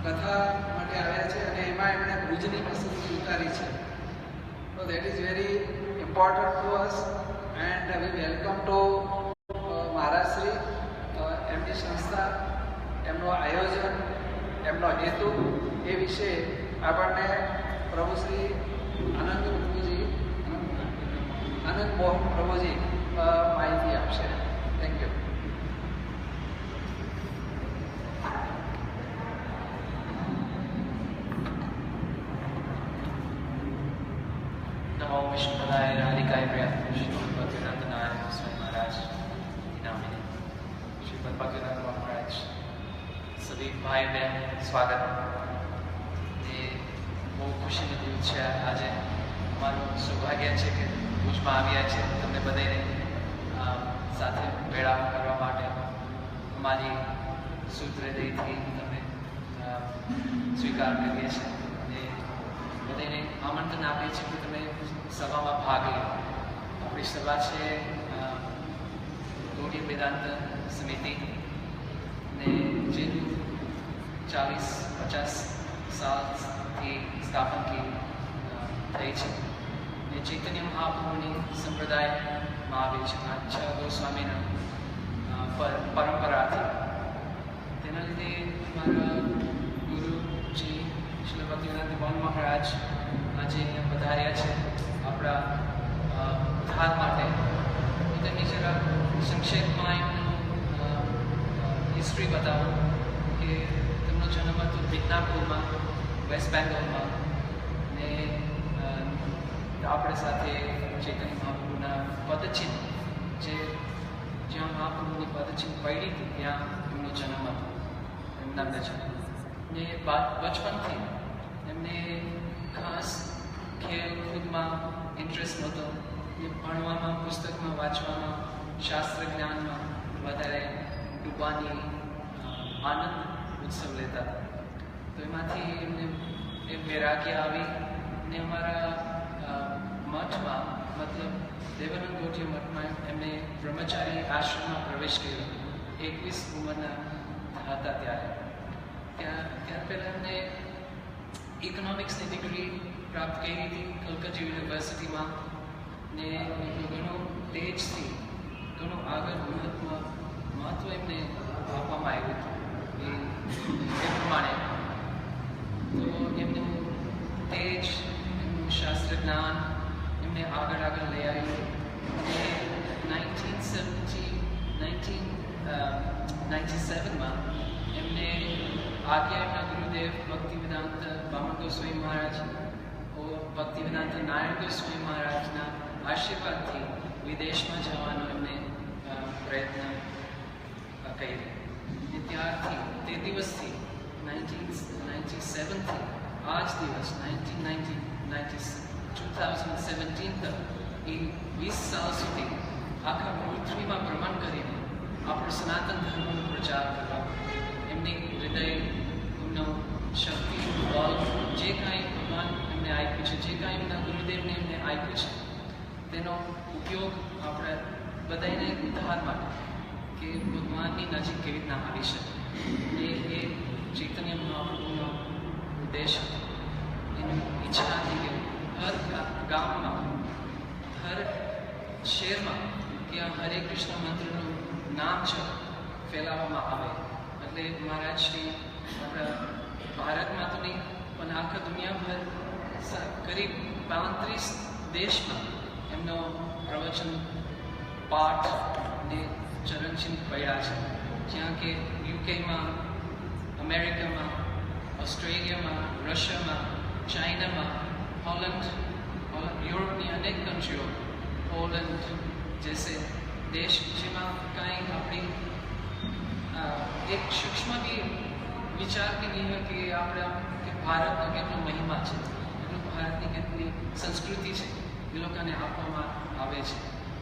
કથા માટે આવ્યા છે અને એમાં એમણે ભુજની પસંદગી ઉતારી છે. So that is very important to us and we welcome to મહારાજશ્રી, એમની સંસ્થા, એમનું આયોજન, એમનો હેતુ એ વિશે આપણને પ્રભુશ્રી આનંદ મોહન પ્રભુજી માહિતી આપશે. Thank you. नमो विष्णुपदाय राधिकाय प्रियाय श्रीमद् भक्तिवेदांत नारायण स्वामी महाराज नामिने श्रीमद् भक्तिवेदांत महाराज सभी भाई बहन स्वागत. ये બહુ ખુશીનો દિવસ છે આજે. અમારું સૌભાગ્ય છે કે ભુજમાં આવ્યા છે તમને બધાને સાથે ભેળા કરવા માટે. અમારી સૂત્રદેહથી તમને સ્વીકાર કરીએ છીએ અને બધાને આમંત્રણ આપીએ છીએ કે તમે સભામાં ભાગ લો. આપણી સભા છે ગૌડી વેદાંત સમિતિ ને જેનું 40-50 સાલથી સ્થાપન થઈ છે ને ચૈતન્ય મહાપ્રભુની સંપ્રદાયમાં આવી છે. છ ગોસ્વામીના પરંપરાથી. તેના લીધે મારા ગુરુજી શ્રી ભક્તિવેદાંત ભગવાન મહારાજ આજે અહીંયા પધાર્યા છે આપણા ઉદ્ધાર માટે. તેમની જરા સંક્ષેપમાં એમનું હિસ્ટ્રી બતાવો કે તેમનો જન્મ હતો મિદનાપુરમાં, વેસ્ટ બેંગોલમાં ને આપણે સાથે ચૈતન્ય મહાપ્રભુના પદચિહ્ન જ્યાં મહાપ્રભુની પદચિહ્ન પડી હતી ત્યાં એમનો જન્મ હતો, એમના દર્શન. ને બચપનથી એમને ખાસ ખેલકૂદમાં ઇન્ટરેસ્ટ નહોતો. એ ભણવામાં, પુસ્તકમાં વાંચવામાં, શાસ્ત્ર જ્ઞાનમાં વધારે ડૂબવાની આનંદ ઉત્સવ લેતા. તો એમાંથી એમને એ વૈરાગ્ય આવી ને અમારા મઠમાં, મતલબ દેવાનંદ ગોઠી મઠમાં એમને બ્રહ્મચારી આશ્રમમાં પ્રવેશ કર્યો 21 ઉંમરના હતા ત્યારે. ત્યાર પહેલાં એમને ઇકોનોમિક્સની ડિગ્રી પ્રાપ્ત કરી હતી કલકત્તા યુનિવર્સિટીમાં ને ઘણું તેજથી ઘણું આગળ મહત્વ એમને આપવામાં આવ્યું હતું એ પ્રમાણે. તો એમનું તેજ, એમનું શાસ્ત્ર જ્ઞાન એમને આગળ લઈ આવ્યું. અને 1997માં એમને આજ્ઞા એમના ગુરુદેવ ભક્તિવેદાંત વામન ગોસ્વામી મહારાજ, ભક્તિવેદાંત નારાયણ ગોસ્વામી મહારાજના આશીર્વાદથી વિદેશમાં જવાનો એમને પ્રયત્ન કર્યો. ત્યારથી તે દિવસથી 1997થી આજ દિવસ 2017 તક એ 20 સાલ સુધી આખા પૃથ્વીમાં ભ્રમણ કરીને આપણો સનાતન ધર્મનો પ્રચાર કરવા એમની હૃદય, એમનો શક્તિ, બળ, જે કાંઈ ભગવાન એમને આપ્યું છે, જે કાંઈ એમના ગુરુદેવને એમને આપ્યું છે તેનો ઉપયોગ આપણે બધાને ઉદ્ધાર માટે કે ભગવાનની નજીક કેવી રીતના આવી શકે એ ચૈતન્ય મહાપ્રભુનો ઉદ્દેશ હતો. એની ઈચ્છા હતી કે હર ગામમાં, હર શહેરમાં ત્યાં હરે કૃષ્ણ મંત્રનું નામ છે ફેલાવવામાં આવે. એટલે મહારાજશ્રી આપણા ભારતમાં તો નહીં પણ આખા દુનિયાભર કરીબ 35 દેશમાં એમનો પ્રવચન પાઠ ને ચરણચિહ્ન પડ્યા છે. જ્યાં કે યુકેમાં, અમેરિકામાં, ઓસ્ટ્રેલિયામાં, રશિયામાં, ચાઇનામાં, હોલેન્ડ, યુરોપની અનેક કન્ટ્રીઓ, પોલેન્ડ જેસે દેશ જેમાં કાંઈ આપણી એક સૂક્ષ્મ બી વિચાર કે નહીં હોય કે આપણે કે ભારતનો કેટલો મહિમા છે, એટલું ભારતની કેટલી સંસ્કૃતિ છે એ લોકોને આપવામાં આવે છે.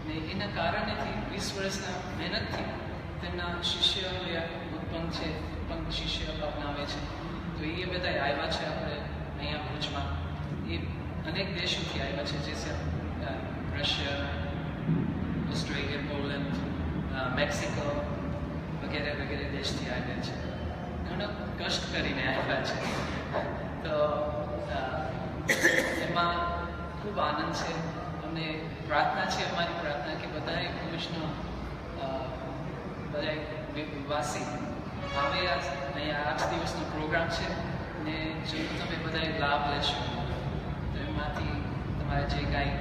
ને એના કારણેથી 20 વર્ષના મહેનતથી તેમના શિષ્ય ઉત્પન્ન શિષ્ય અપનાવે છે. તો એ બધા આવ્યા છે આપણે અહીંયા ભુજમાં. એ અનેક દેશોથી આવ્યા છે, જે રશિયા, ઓસ્ટ્રેલિયા, પોલેન્ડ, મેક્સિકો વગેરે દેશથી આવ્યા છે. ઘણો કષ્ટ કરીને આવ્યા છે. તો એમાં ખૂબ આનંદ છે. અમને પ્રાર્થના છે, અમારી પ્રાર્થના કે બધાએ ભુજનો બધા વાસી આવે અહીંયા 8 દિવસનો પ્રોગ્રામ છે ને જો તમે બધાએ લાભ લેશો તો એમાંથી તમારે જે કાંઈ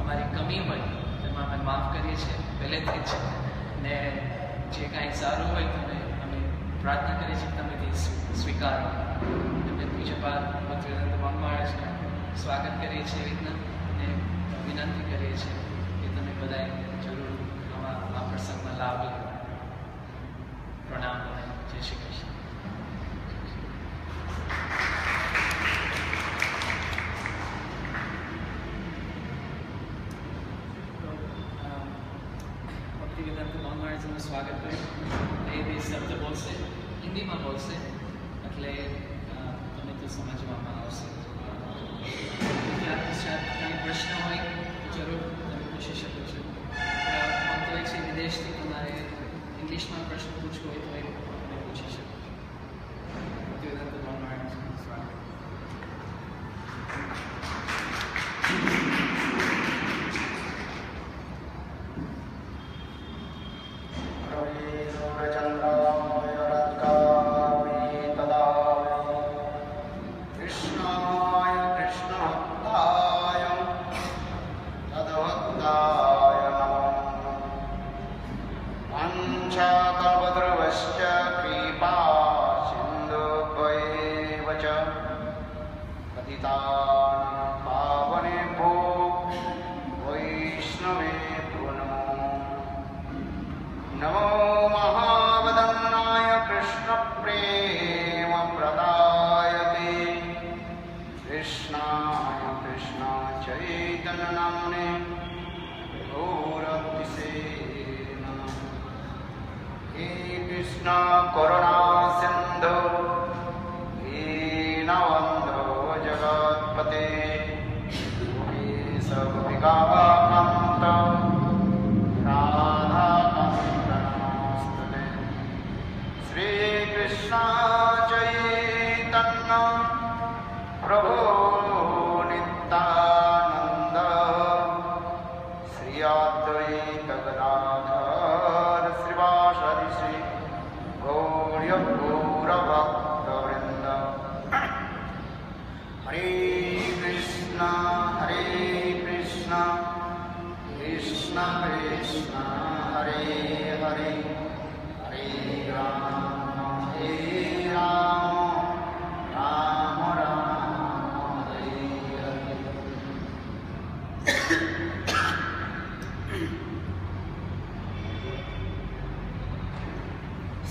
અમારી કમી હોય તેમાં અમે માફ કરીએ છીએ પહેલેથી જ, ને જે કાંઈ સારું હોય તમે અમે પ્રાર્થના કરીએ છીએ તમે તે સ્વીકારો. અમે પૂજ્યપાદ ભક્તિવેદાંત મહારાજનું સ્વાગત કરીએ છીએ એવી રીતના, અને વિનંતી કરીએ છીએ કે તમે બધાએ જરૂર આ પ્રસંગમાં લાભ લો. પ્રણામ. જય શ્રી કૃષ્ણ. ભક્તિવેદાંત મહારાજનું સ્વાગત કર્યું. એ બે શબ્દ બોલશે, હિન્દીમાં બોલશે, એટલે તમને તો સમજવામાં આવશે. ત્યાર પશ્ચાત કંઈ પ્રશ્ન હોય તો જરૂર તમે પૂછી શકો છો. ફક્ત હોય છે વિદેશથી તમારે ઇંગ્લિશમાં પ્રશ્ન પૂછવો હોય તો એ તમે પૂછી શકો છો. ભક્તિવેદાંત મહારાજનું સ્વાગત.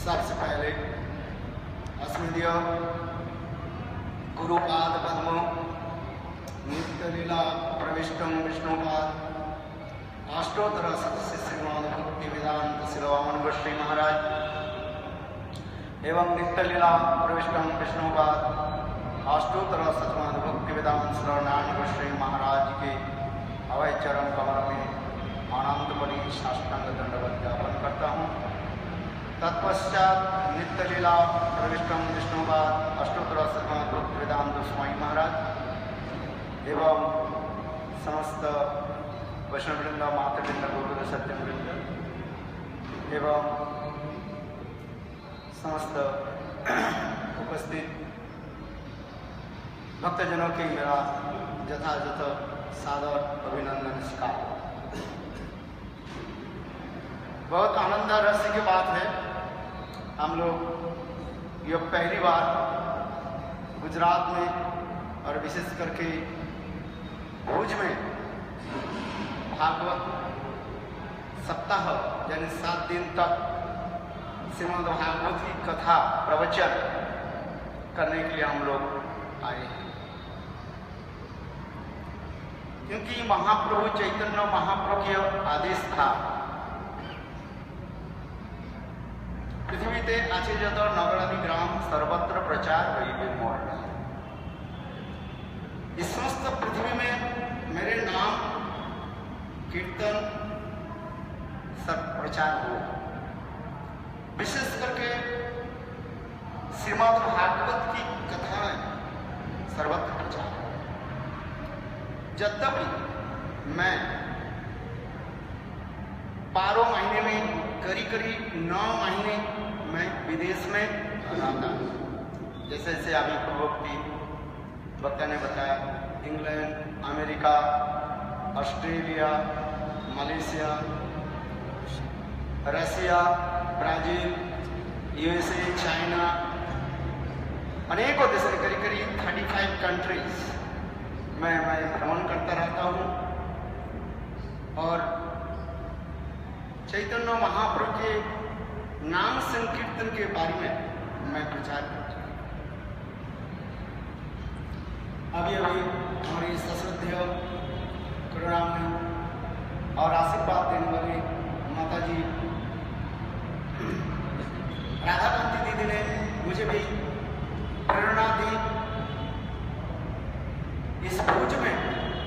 सबसे पहले अस्मदीय गुरुपाद पद्म नित्य लीला प्रविष्टम विष्णुपाद अष्टोत्तर सदस्य श्रीमान भक्ति वेदांत शिरोमणि गोस्वामी महाराज एवं नित्य लीला प्रविष्टम विष्णुपाद अष्टोत्तर सतमान भक्ति वेदांत शिरोमणि गोस्वामी महाराज के अवय चरण कमल में आनंदपरी साष्टांग दंडवत ज्ञापन करता हूँ. तत्पश्चात नित्य लीला प्रविष्टम विष्णुपाद अष्टोत्तर सतमान भक्ति वेदांत स्वामी महाराज एवं समस्त वैष्णववृंद मातृवृंद गुरुदेव सत्यवृंद एवं समस्त उपस्थित भक्तजनों के मेरा यथायथ सादर अभिनंदन नमस्कार. बहुत आनंद रस की बात है, हम लोग ये पहली बार गुजरात में और विशेष करके भुज में भागवत सप्ताह यानी 7 दिन तक श्रीमद् भागवत की कथा प्रवचन करने के लिए हम लोग आए हैं. क्योंकि महाप्रभु चैतन्य महाप्रभु के आदेश था पृथ्वी आचे जत नगरादि ग्राम सर्वत्र प्रचार वही मोर. इस समस्त पृथ्वी में मेरे नाम कीर्तन सब प्रचार हो. विशेष करके श्रीमद् भागवत की कथाएं सर्वत्र प्रचार। यद्यपि मैं 12 महीने में करीब 9 महीने मैं विदेश में रहता हूँ। जैसे जैसे अभी पूर्वोक्ति वक्ता ने बताया, इंग्लैंड, अमेरिका, ऑस्ट्रेलिया, मलेशिया, रसिया, ब्राजील, यूएसए, चाइना, अनेकों देशों में करीब 35 कंट्रीज मैं भ्रमण करता रहता हूँ और चैतन्य महाप्रभु के नाम संकीर्तन के बारे में मैं प्रचार करता हूँ। अभी हमारी सश्रद्धेय करुणामयी और आशीर्वाद देने वाली माता जी राधा कांति दीदी ने मुझे भी प्रेरणा दी। इस भोज में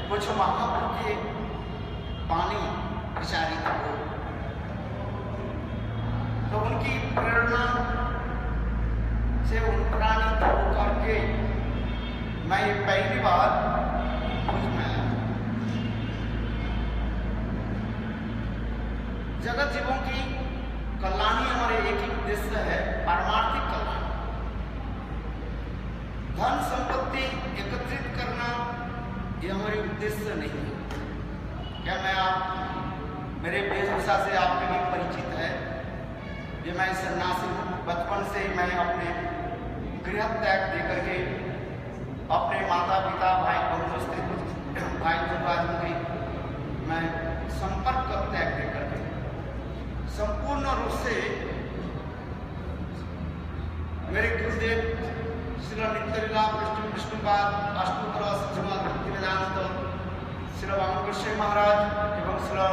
कुछ महाप्रभु के वाणी प्रचारित हो, तो उनकी प्रेरणा से अनुप्राणित होकर के मैं ये पहली बार भोज में आया। जगत जीवों की कल्याणी हमारे एक ही उद्देश्य है, पारमार्थिक कल्याण। धन संपत्ति एकत्रित करना ये हमारे उद्देश्य नहीं है। क्या मेरे वेशभूषा से आपके भी परिचित है। ये मैं सन्यासी हूँ। बचपन से ही मैं अपने गृह त्याग दे करके अपने माता पिता भाई बंधु से भाई बंधु की मैं संपर्क त्याग दे करके संपूर्ण रूप से मेरे गुरुदेव श्री नित्यलीला विष्णुपाद अष्टोत्तर श्रीमद् भक्तिवेदांत श्री वामन गोस्वामी महाराज एवं श्री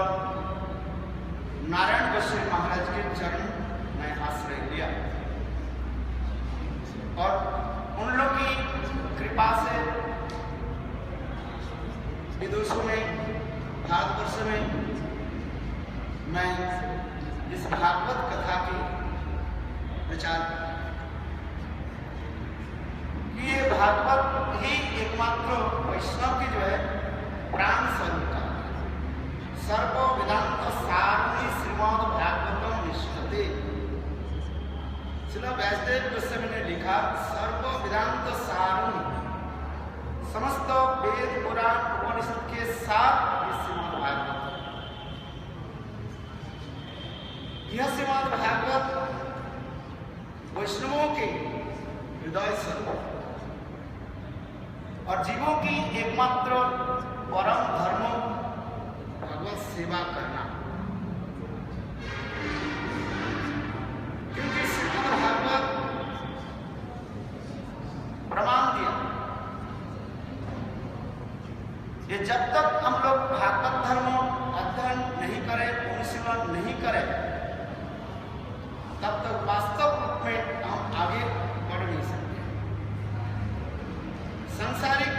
नारायण गोस्वामी महाराज के चरण में आश्रय लिया और उन लोग की कृपा से विदेशों में, भारतवर्ष में मैं इस भागवत कथा की प्रचार करता हूं। ये भागवत ही एकमात्र वैष्णव की जो है प्राण स्वरूप का सर्व वेदांत सारणी श्रीमद् भागवतम निष्ठते। श्रील व्यासदेव गोस्वामी ने लिखा, सर्व वेदांत सारणी, समस्त वेद पुराण उपनिषद के साथ ये श्रीमद् भागवत। यह श्रीमद् भागवत वैष्णवों के हृदय स्वरूप और जीवों की एकमात्र परम धर्म भगवत सेवा करना। क्योंकि श्रीमद् भागवत प्रमाण दिया, ये जब तक हम लोग भागवत धर्म अध्ययन नहीं करें, अनुशीलन नहीं करें, तब तक वास्तव रूप में हम आगे बढ़ नहीं सकते। सांसारिक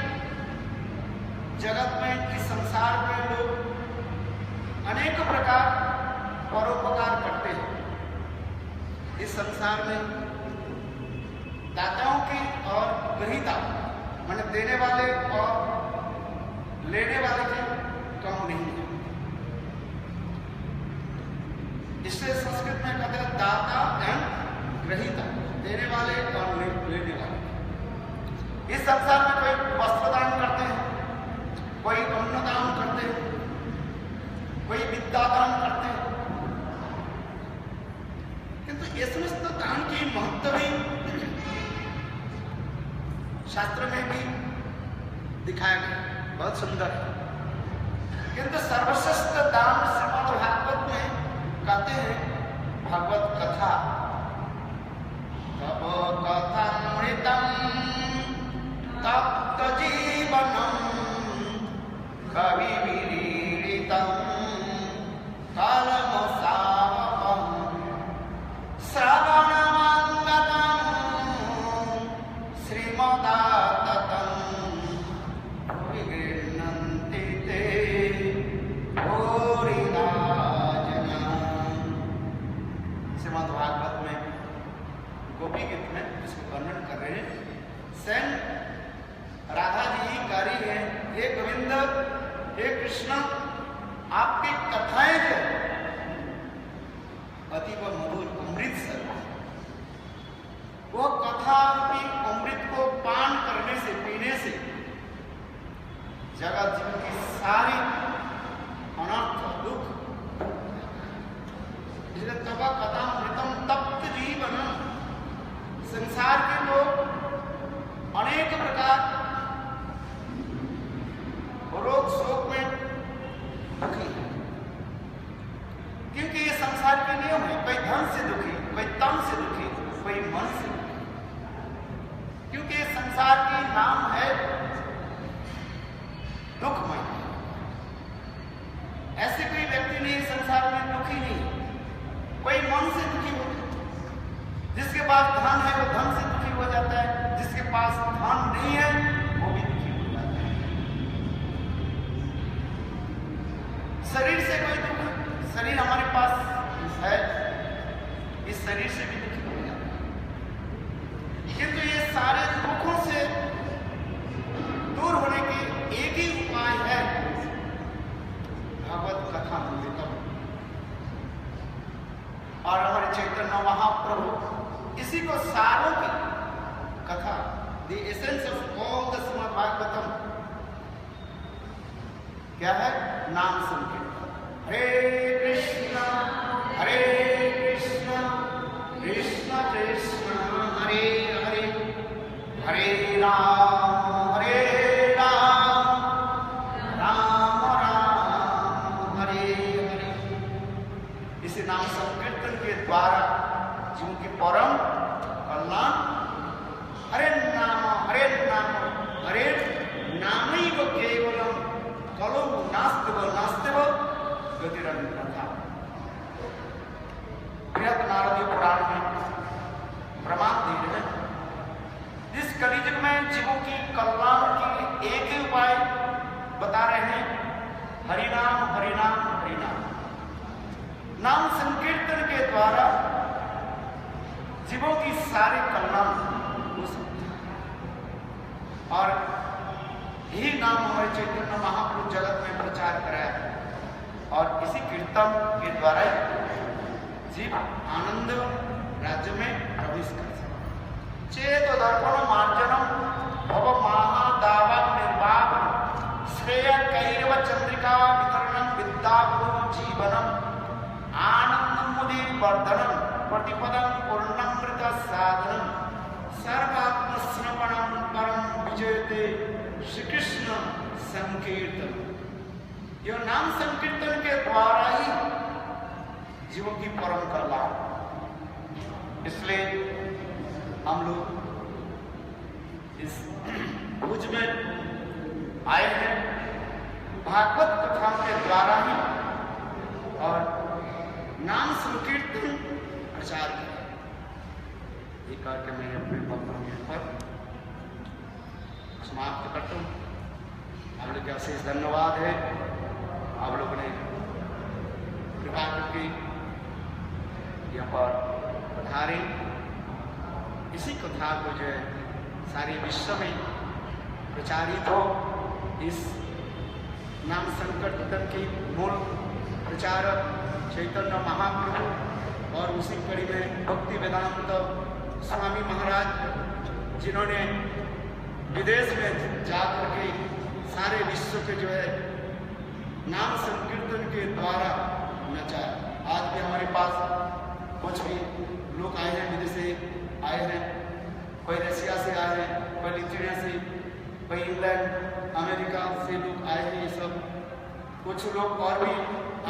जगत में, इस संसार में लोग अनेक प्रकार परोपकार करते हैं। इस संसार में दाताओं की और ग्रहीता माने देने वाले और लेने वाले की कम नहीं है। इससे संस्कृत में कहते हैं दाता एंड ग्रहीता, देने वाले और लेने वाले। इस संसार में कोई वस्त्र दान करते हैं, कोई अन्न दान करते हैं, कोई विद्या दान करते हैं, किंतु ये समस्त दान की महत्व भी शास्त्र में भी दिखाया गया, बहुत सुंदर है। किंतु सर्वश्रेष्ठ दान श्रीमद् भागवत में कहते हैं भागवत कथा। तब कथामृतम् तप्त जीवनम् कवि विरीडितम् कालमसावकम् श्रवणमङ्गलम् श्रीमदाततम् विगृह्णन्ति ते भूरिदा जना। श्रीमद् भागवत में गोपी गीत में इसको स्वयं राधा जी ही गा रही है, हे गोविंद, हे कृष्ण, आपकी कथाएं जो अतीब मधुर अमृत स्वरूप, वो कथा की अमृत को पान करने से, पीने से जगत जीवन की सारी अनर्थ दुख, इसलिए तब कथा मृतम तप्त जीवनम, संसार के लोग अनेक प्रकार रोग शोक में दुखी है, क्योंकि ये संसार के नियम है। कोई धन से दुखी, कोई तन से दुखी, कोई मन से दुखी, क्योंकि ये संसार की नाम है दुखमय। ऐसे कोई व्यक्ति नहीं संसार में दुखी नहीं, कोई मन से दुखी होता है। जिसके पास धन है वो धन से दुखी हो जाता है, जिसके पास धन नहीं है वो भी दुखी हो जाता है। शरीर से कोई दुख, शरीर हमारे पास है, इस शरीर से भी दुखी हो जाता है। किंतु ये सारे दुखों से दूर होने के एक ही उपाय है, भगवत कथा अमृतम। और हमारे चैतन्य महाप्रभु इसी को सारों की कथा, the essence of all the Shrimad Bhagavatam क्या है? नाम संकीर्तन। हरे कृष्ण कृष्ण कृष्ण हरे हरे, हरे राम राम राम हरे हरे। इस नाम संकीर्तन के द्वारा जीवन की परम कल्याण, हरे नाम हरे नामैव केवलम कलौ नास्तिव गतिरन्यथा। बृहद नारदीय पुराण में प्रमाण दे रहे हैं। इस कलियुग में जीवों की कल्याण के एक ही उपाय बता रहे हैं, हरिनाम हरिनाम हरिनाम। नाम संकीर्तन के द्वारा जीवों की सारे कल्याण हो सकते हैं। और यही नाम हमारे चैतन्य महाप्रभु जगत में प्रचार कराया है, और इसी कीर्तन के द्वारा जीव आनंद राज्य में प्रवेश कर सकते। चेत दर्पण मार्जनम भव महादावा निर्वाह श्रेय कैरव चंद्रिका वितरणम विद्यागुरु जीवनम आनंद मुदि वर्धनम प्रतिपदम पूर्णमृत साधनम सर्वात्म श्रवणम परम विजयते श्री कृष्ण संकीर्तन। यह नाम संकीर्तन के द्वारा ही जीवों की परम कल्याण। इसलिए हम लोग इस भुज में आए हैं भागवत कथा के द्वारा ही, और नाम संकीर्तन प्रचार करें। ये करके मैं अपने वक्तव्य पर समाप्त करता हूँ। आप लोग का अशेष धन्यवाद है, आप लोगों ने कृपा करके यहाँ पर पधारे। इसी कथा को जो है सारे विश्व में प्रचारित हो, इस नाम संकीर्तन की मूल प्रचारक चैतन्य महाप्रभु और उसी कड़ी में भक्ति वेदांत स्वामी महाराज, जिन्होंने विदेश में जाकर के सारे विश्व के जो है नाम संकीर्तन के द्वारा नचा। आज भी हमारे पास कुछ भी लोग आए हैं, विदेश से आए हैं, कोई रशिया से आए हैं, कोई लिथुआनिया से, कोई इंग्लैंड अमेरिका से लोग आए हैं। ये सब कुछ लोग और भी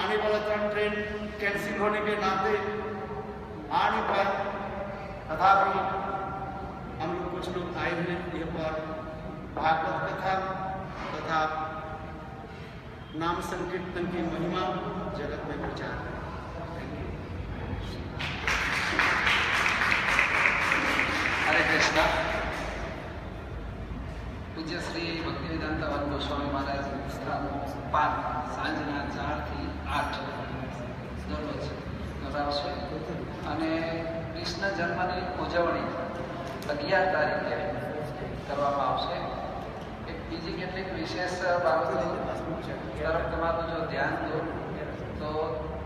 आने वाला था, ट्रेन कैंसिल होने के नाते आ नहीं पाए, तथापि हम लोग कुछ लोग आए हैं यहाँ पर भागवत कथा तथा नाम संकीर्तन की महिमा जगत में प्रचार है। हरे कृष्णा। पूज्य श्री भक्तिवेदांत गोस्वामी महाराज स्थान 5 સાંજના 4 થી 8 દરરોજ કરાવશે, અને કૃષ્ણ જન્મની ઉજવણી 11 તારીખે વિશેષ બાબતો તરફ તમારું જો ધ્યાન દો તો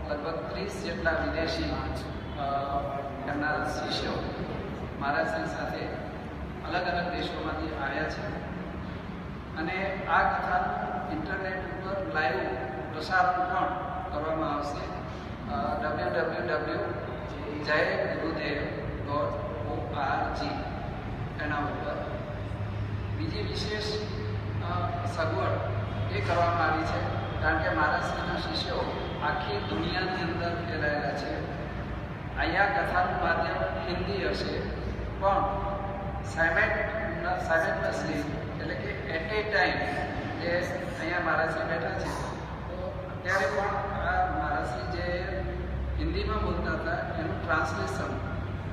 લગભગ 30 જેટલા વિદેશી એમના શિષ્યો મહારાજશ્રી સાથે અલગ અલગ દેશોમાંથી આવ્યા છે અને આ કથાનું ઇન્ટરનેટ ઉપર લાઈવ પ્રસારણ પણ કરવામાં આવશે www.jaygurudev.org એના ઉપર. બીજી વિશેષ સગવડ એ કરવામાં આવી છે કારણ કે મહારાજશ્રીના શિષ્યો આખી દુનિયાની અંદર ફેલાયેલા છે. અહીંયા કથાનું માધ્યમ હિન્દી હશે પણ સાયમેલ્ટેનિયસલી એટલે કે એટ એ ટાઈમ જે અહીંયા મહારાજશ્રી બેઠા છે તો અત્યારે પણ આ મહારાજશ્રી જે હિન્દીમાં બોલતા હતા એનું ટ્રાન્સલેશન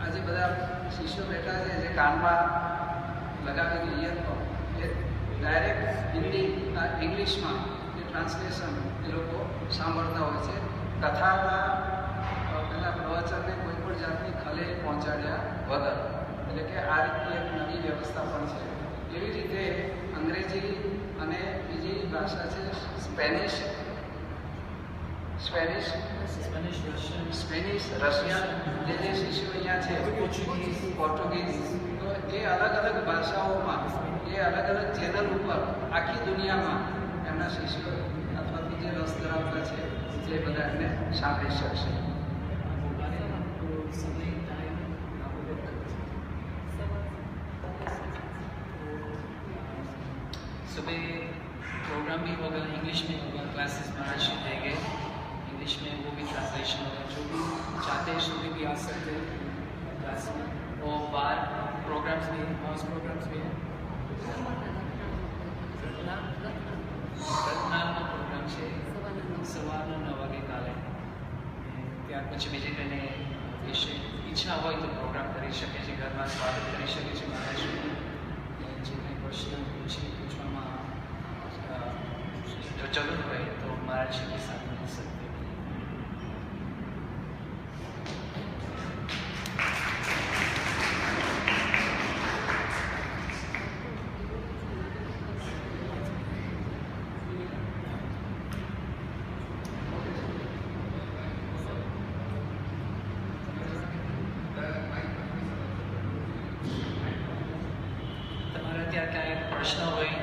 આજે બધા શિષ્યો બેઠા છે જે કાનમાં લગાવેલી ઇયરફોન એ ડાયરેક્ટ હિન્દી ઇંગ્લિશમાં એ ટ્રાન્સલેશન એ લોકો સાંભળતા હોય છે. કથાના પેલા પ્રવચનને કોઈ પણ જાતની ખલેલ પહોંચાડ્યા વગર. એટલે કે આ રીતની એક નવી વ્યવસ્થા પણ છે. એવી રીતે અંગ્રેજી અને બીજી ભાષા છે સ્પેનિશ, રશિયન જે શિષ્યો અહીંયા છે, પોર્ટુગીઝ, તો એ અલગ અલગ ભાષાઓમાં એ અલગ અલગ ચેનલ ઉપર આખી દુનિયામાં એમના શિષ્યો અથવા બીજે રસ ધરાવતા છે એ બધા એમને સાંભળી શકશે. सुबह प्रोग्राम भी होगा, इंग्लिश में होगा, क्लासेस महाराज देंगे, इंग्लिश में वो भी ट्रांसलेशन होगा. जो भी चाहते हैं सुबह भी आ सकते हैं क्लास में. और बाहर प्रोग्राम्स भी हैं, हाउस प्रोग्राम्स भी हैं. રત્નાલનો પ્રોગ્રામ છે સવારના 9 વાગે કાલે. ત્યાર પછી બીજે કંઈને વિશે ઈચ્છા હોય તો પ્રોગ્રામ કરી શકે છે, ઘરમાં સ્વાગત કરી શકે છે મહારાજનું. જે કંઈ પ્રશ્ન પૂછવામાં જો જરૂર હોય તો મહારાજ के साथ मिल सकते हैं. તમારા ત્યાં કાંઈ પ્રશ્ન હોય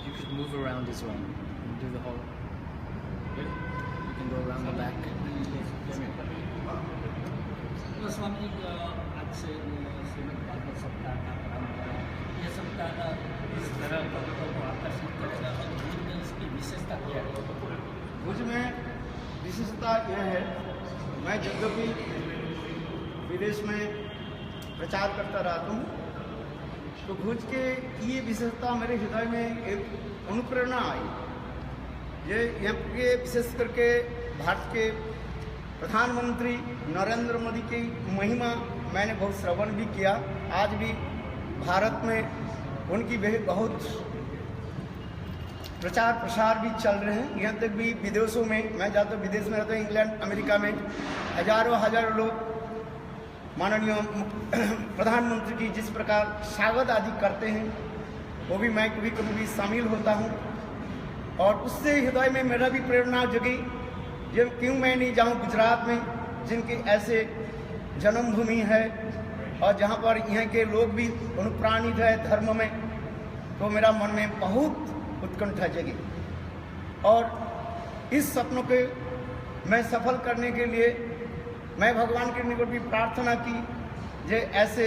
you could move around as well and do the whole. You can go around the back. स्वामी आज से श्रीमद् भागवत सप्ताह का प्रारंभ हुआ. यह सप्ताह इस तरह भक्तों को आकर्षित करेगा और भुज में इसकी विशेषता क्या है? भुज में विशेषता यह है, मैं जब भी विदेश में प्रचार करता रहता हूँ तो भुज के ये विशेषता मेरे हृदय में एक अनुप्रेरणा आई. ये यहाँ के विशेष करके भारत के प्रधानमंत्री नरेंद्र मोदी की महिमा मैंने बहुत श्रवण भी किया. आज भी भारत में उनकी बहुत प्रचार प्रसार भी चल रहे हैं. यहाँ तक भी विदेशों में मैं ज़्यादा विदेश में रहता हूँ, इंग्लैंड अमेरिका में हजारों लोग माननीय प्रधानमंत्री की जिस प्रकार स्वागत आदि करते हैं वो भी मैं कभी कभी शामिल होता हूँ. और उससे हृदय में मेरा भी प्रेरणा जगी, जब क्यों मैं नहीं जाऊँ गुजरात में जिनकी ऐसे जन्मभूमि है और जहाँ पर यहाँ के लोग भी अनुप्राणित है धर्म में, तो मेरा मन में बहुत उत्कंठा जगी और इस सपनों के मैं सफल करने के लिए मैं भगवान के निकट भी प्रार्थना की जे ऐसे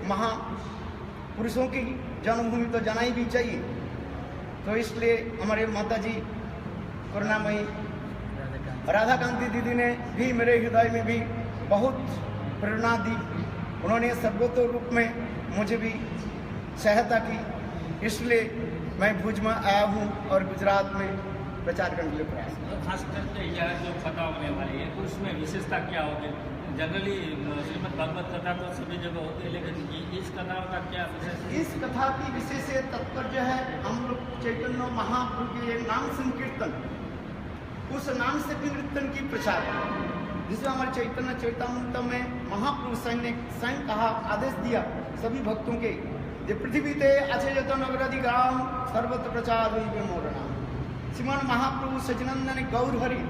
महापुरुषों की जन्मभूमि तो जाना भी चाहिए। तो इसलिए हमारे माता जी करुणामयी राधा कांति दीदी ने भी मेरे हृदय में भी बहुत प्रेरणा दी। उन्होंने सर्वोत्तम रूप में मुझे भी सहायता की, इसलिए मैं भुज में आया हूँ और गुजरात में प्रचार करने के लिए प्रयास किया। खास करके यह जो कथा होने वाली है तो उसमें विशेषता क्या होगी? जनरली श्रीमद् भागवत कथा तो सभी जगह होती है, लेकिन इस कथा का क्या विशेष? इस कथा की विशेष तात्पर्य है हम लोग चैतन्य महाप्रभु के नाम संकीर्तन, उस नाम से कीर्तन की प्रचार, जिसमें हमारे चैतन्य चैतन्यमृत में महाप्रभु स्वयं कहा, आदेश दिया सभी भक्तों के, जे पृथ्वी ते अचेत नगराधिग्राम सर्वत्र प्रचार हुई मोर नाम। श्रीमान महाप्रभु सचिनंदन गौर हरि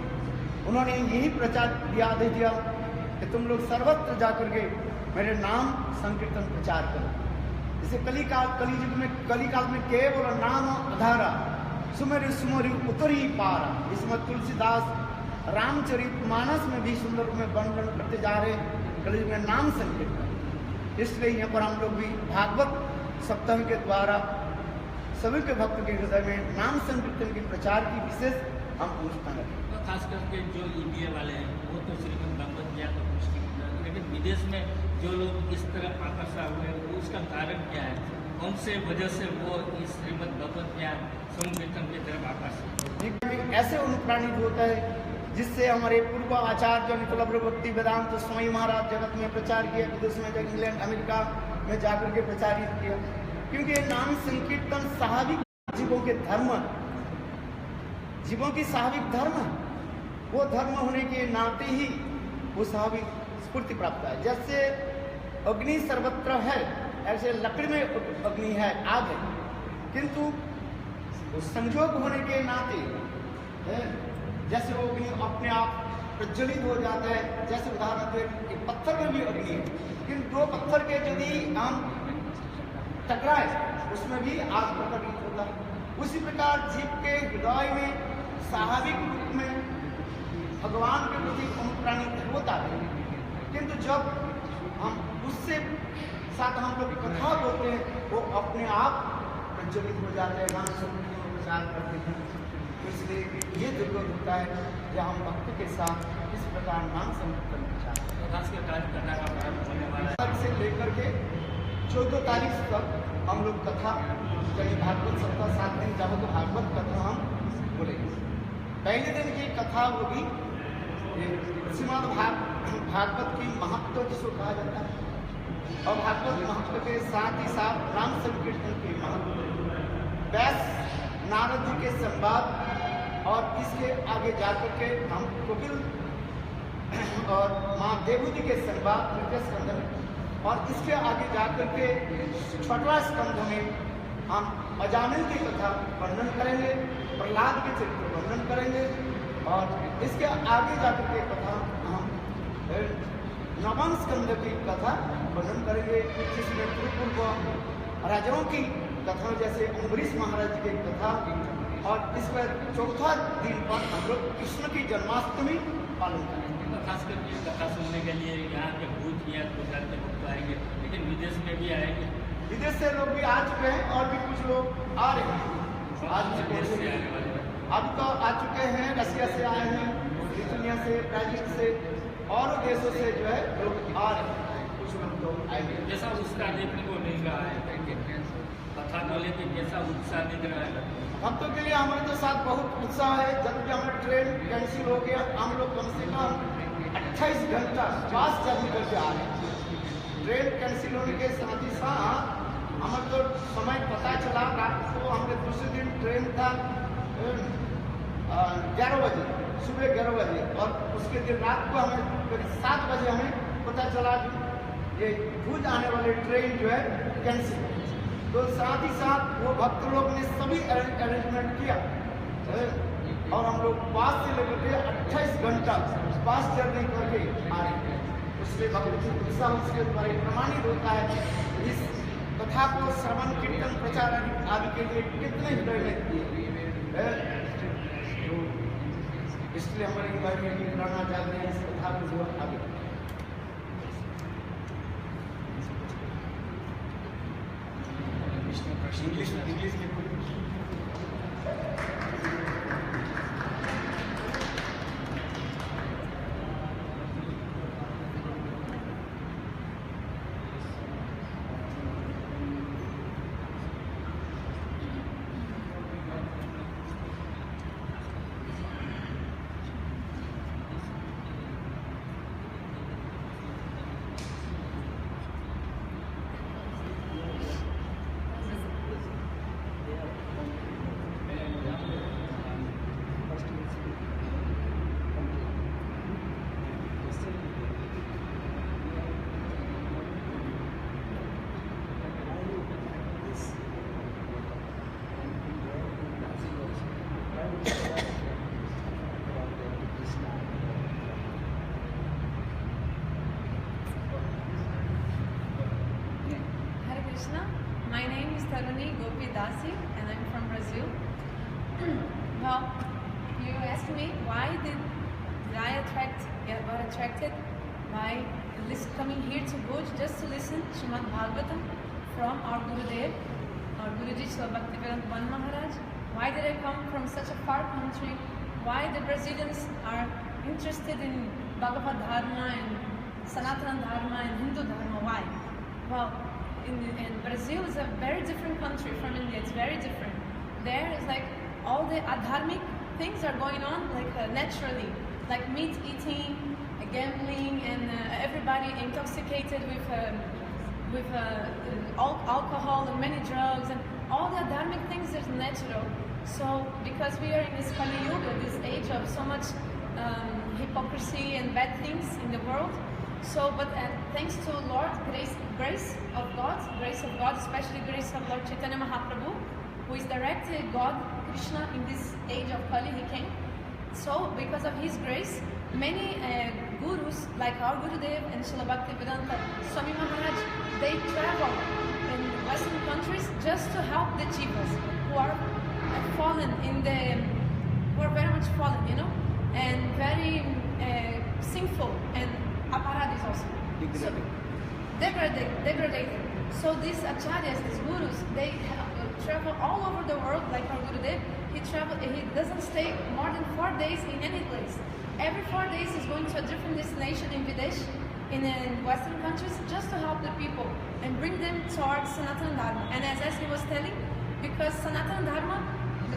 उन्होंने यही प्रचार दिया, आदेश दिया कि तुम लोग सर्वत्र जाकर के मेरे नाम संकीर्तन प्रचार करो। जैसे कलिकाल में केवल नाम आधारा सुमेरु सुमरु उतरी पारा, इसमें तुलसीदास रामचरित मानस में भी सुंदर रूप में वर्णन करते जा रहे कलयुग में नाम संकीर्तन। इसलिए यहाँ पर हम लोग भी भागवत सप्ताह के द्वारा सभी के भक्त के हृदय में नाम संकीर्तन के प्रचार की विशेष हम अनुष्ठान रखें। तो खास करके जो इंडिया वाले हैं वो तो श्रीमद् भागवत ज्ञान तो मुश्किल है, लेकिन विदेश में जो लोग इस तरह आकर्षित हुए उसका कारण क्या है? कौन से वजह से वो इस श्रीमद् भागवत ज्ञान संकीर्तन की तरफ आकर्षित ऐसे अनुप्राणित होता है जिससे हमारे पूर्व आचार्य निकोला भक्ति वेदांत स्वामी महाराज जगत में प्रचार किया, विदेश में इंग्लैंड अमेरिका में जाकर के प्रचारित किया, क्योंकि ये नाम संकीर्तन स्वाभाविक जीवों के धर्म, जीवों की स्वाभाविक धर्म है। वो धर्म होने के नाते ही वो स्वाभाविक स्फूर्ति प्राप्त है। जैसे अग्नि सर्वत्र है, ऐसे लकड़ी में अग्नि है, आग है, किंतु संजोग होने के नाते जैसे वो अग्नि अपने आप प्रज्वलित हो जाता है। जैसे उदाहरण के पत्थर में भी अग्नि है, किंतु दो पत्थर के यदि हम टकराए उसमें भी आग प्रकटित होता है। उसी प्रकार जीव के हृदय में स्वाभाविक रूप में भगवान के प्रति अनुप्राणित होता है, किंतु जब हम उससे साथ हम लोग कथा बोलते हैं वो अपने आप प्रज्वलित हो जाते हैं, नाम संकीर्तन प्रचार करते हैं। तो इसलिए ये जरूरत होता है जब हम भक्त के साथ इस प्रकार नाम संकीर्तन प्रचार करते हैं। खास कर कथा का प्रारंभ होने वाला है से लेकर के 14 तारीख तक हम लोग कथा, यानी भागवत सप्ताह 7 दिन चाहो तो भागवत कथा हम बोलेंगे। पहले दिन की कथा होगी श्रीमद् भागवत की महत्व जिसको कहा जाता है, और भागवत महत्व के साथ ही साथ नाम संकीर्तन के महत्व, व्यास नारद जी के संवाद, और इसके आगे जाकर के हम कपिल और माँ देवहूति के संवाद तृतीय स्कंध में, और इसके आगे जाकर के छठवां स्कंध में हम अजामिल की कथा वर्णन करेंगे, प्रहलाद के चरित्र वर्णन करेंगे, और इसके आगे जाकर के कथा हम नवम स्कंद की कथा वर्णन करेंगे, जिसमें पूर्व राजाओं की कथा जैसे अम्बरीश महाराज की कथा, और इस पर चौथा दिन पर हम लोग कृष्ण की जन्माष्टमी पालन करेंगे। तो खास करके कथा सुनने के लिए यहाँ के भूत या गुजरात के लोग आएंगे, लेकिन विदेश में भी आएंगे, विदेश से लोग भी आ चुके हैं और भी कुछ लोग आ रहे हैं। आज विदेश से आने वाले अब तो आ चुके हैं, रशिया से आए हैं, लिथुनिया से, ब्राजील से, और देशों से जो है लोग आ रहे हैं, कुछ लोग तो आएंगे। जैसा उत्साह देखने को मिल रहा है कथा को लेकर, जैसा उत्साह दिख रहा है भक्तों के लिए हमारे तो साथ बहुत उत्साह है। जब भी हमारा ट्रेन कैंसिल हो गया, हम लोग कम से कम 28 घंटा पास जर्नी करके आ रहे हैं। ट्रेन कैंसिल होने के साथ ही साथ हमें तो समय पता चला, रात को हमने दूसरे दिन ट्रेन था 11 बजे, सुबह 11 बजे, और उसके दिन रात को हमें करीब 7 बजे हमें पता चला कि ये भुज आने वाले ट्रेन जो है कैंसिल। तो साथ ही साथ वो भक्त लोग ने सभी अरेंजमेंट किया, और हम लोग पास से लेकर के 28 घंटा पास जर्नी करके आ रहे हैं। उससे भक्ति उत्साह उसके द्वारा प्रमाणित होता है। इस कथा को श्रवण कीर्तन प्रचार आदि के लिए कितने हृदय लगती है, इसलिए हमारे हृदय में करना चाहते हैं इस कथा को जो आगे इंग्लिश में My name is Taruni Gopi Dasi and I'm from Brazil. Well, you asked me why I got attracted by coming here to Bhuj just to listen to Srimad Bhagavatam from our Gurudev, our Guruji Srila Bhaktivedanta Ban Maharaj. Why did I come from such a far country? Why the Brazilians are interested in Bhagavad Dharma and Sanatana Dharma and Hindu Dharma? Why? Well, in Brazil is a very different country from India. It's very different. There is like all the adharmic things are going on like naturally, like meat eating, gambling, and everybody intoxicated with alcohol and many drugs, and all the adharmic things is natural. So because we are in this Kali Yuga, this age of so much hypocrisy and bad things in the world. So, but thanks to Lord, grace of God, especially grace of Lord Chaitanya Mahaprabhu, who is directly God, Krishna, in this age of Kali, he came. So, because of his grace, many gurus, like our Gurudev and Srila Bhaktivedanta Swami Maharaj, they travel in Western countries just to help the jivas who are fallen who are very much fallen, you know, and very sinful, and aparadis also. So, degraded. So these acharyas, these gurus, they travel all over the world, like our Gurudev. He doesn't stay more than 4 days in any place. Every 4 days he's going to a different destination in Videsh, in Western countries, just to help the people and bring them towards Sanatana Dharma. And as he was telling, because Sanatana Dharma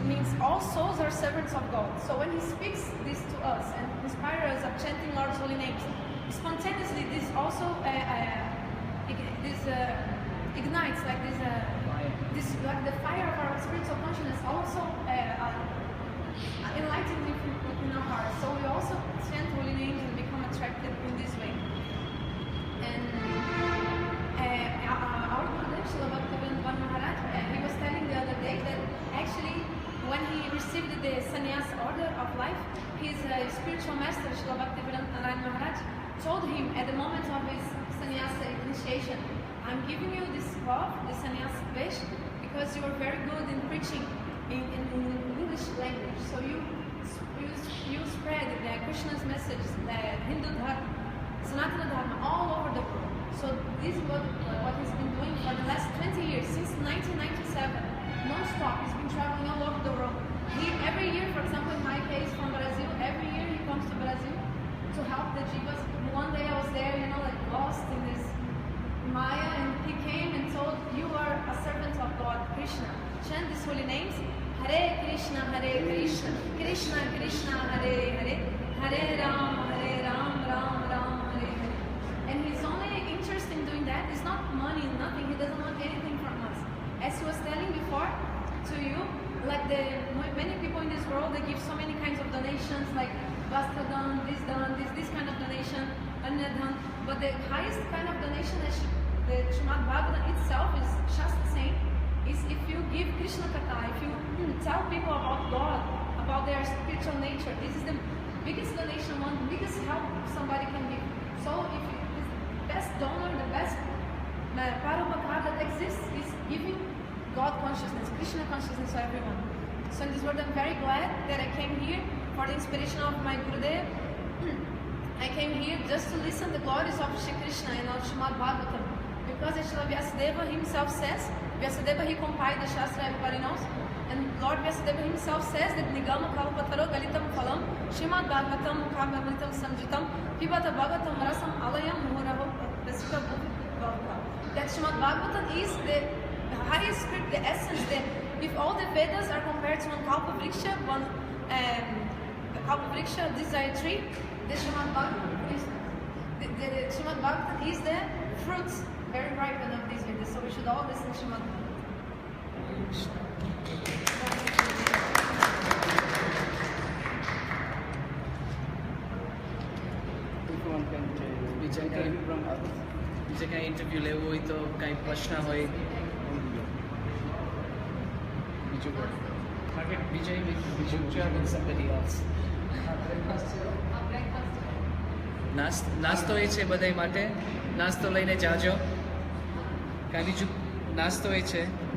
means all souls are servants of God. So when he speaks this to us and inspires us of chanting Lord's holy names, spontaneously this also ignites like this like the fire of our spiritual consciousness also enlightens in our hearts. So we also chant holy names and become attracted in this way. And our Gurudev Srila Bhaktivedanta Ban Maharaj, he was telling the other day that actually when he received the sannyas order of life, his spiritual master Srila Bhaktivedanta Maharaj told him at the moment of his sannyasa initiation, I'm giving you this cloth, the sannyas vesh, because you are very good in preaching in English language. So you spread Krishna's message, the Hindu Dharma, Sanatana Dharma all over the world. So this is what he's been doing for the last 20 years, since 1997, non-stop. He's been traveling all over the world. Every year, for example, in my case from Brazil, every year he comes to Brazil to help the jivas. One day I was there, you know, like lost in this Maya, and he came and told, you are a servant of God, Krishna. Chant these holy names, Hare Krishna, Krishna Krishna, Hare Hare, Hare Ram, Ram Ram, Hare Hare. And his only interest in doing that is not money, nothing. He doesn't want anything from us. As he was telling before to you, like many people in this world, they give so many kinds of donations, like Vastra done, this kind of donation, Anya done. But the highest kind of donation that the Srimad Bhagavatam itself is just saying is if you give Krishna Katha, if you tell people about God, about their spiritual nature, this is the biggest donation, the biggest help somebody can give. So if best donor, the best Parupakar that exists is giving God consciousness, Krishna consciousness to everyone. So in this world, I'm very glad that I came here for the inspiration of my Gurudev. I came here just to listen to the glories of Shri Krishna and of Srimad Bhagavatam. Because Srila Vyasadeva himself says, Vyasadeva he compiled the Shastra, everybody knows, and Lord Vyasadeva himself says that Nigama Kalpataro Galitam Phalam Srimad Bhagavatam Mukhamamritam Sanjitam Pibata Bhagavatam Rasam Alayam Muhuraho Vesika Bhagavatam. That Srimad Bhagavatam is the highest script, the essence, if all the Vedas are compared to one Kalpa Vriksha, these are three, the Srimad Bhagavatam is the Srimad Bhagavatam is the fruits, very ripened of these Vedas, so we should all listen to Srimad બીજા કાંઈ interview લેવું હોય તો કાંઈ પ્રશ્ન હોય નાસ્તો એ છે બધાય માટે નાસ્તો લઈને જાજો કાંઈ બીજું નાસ્તો એ છે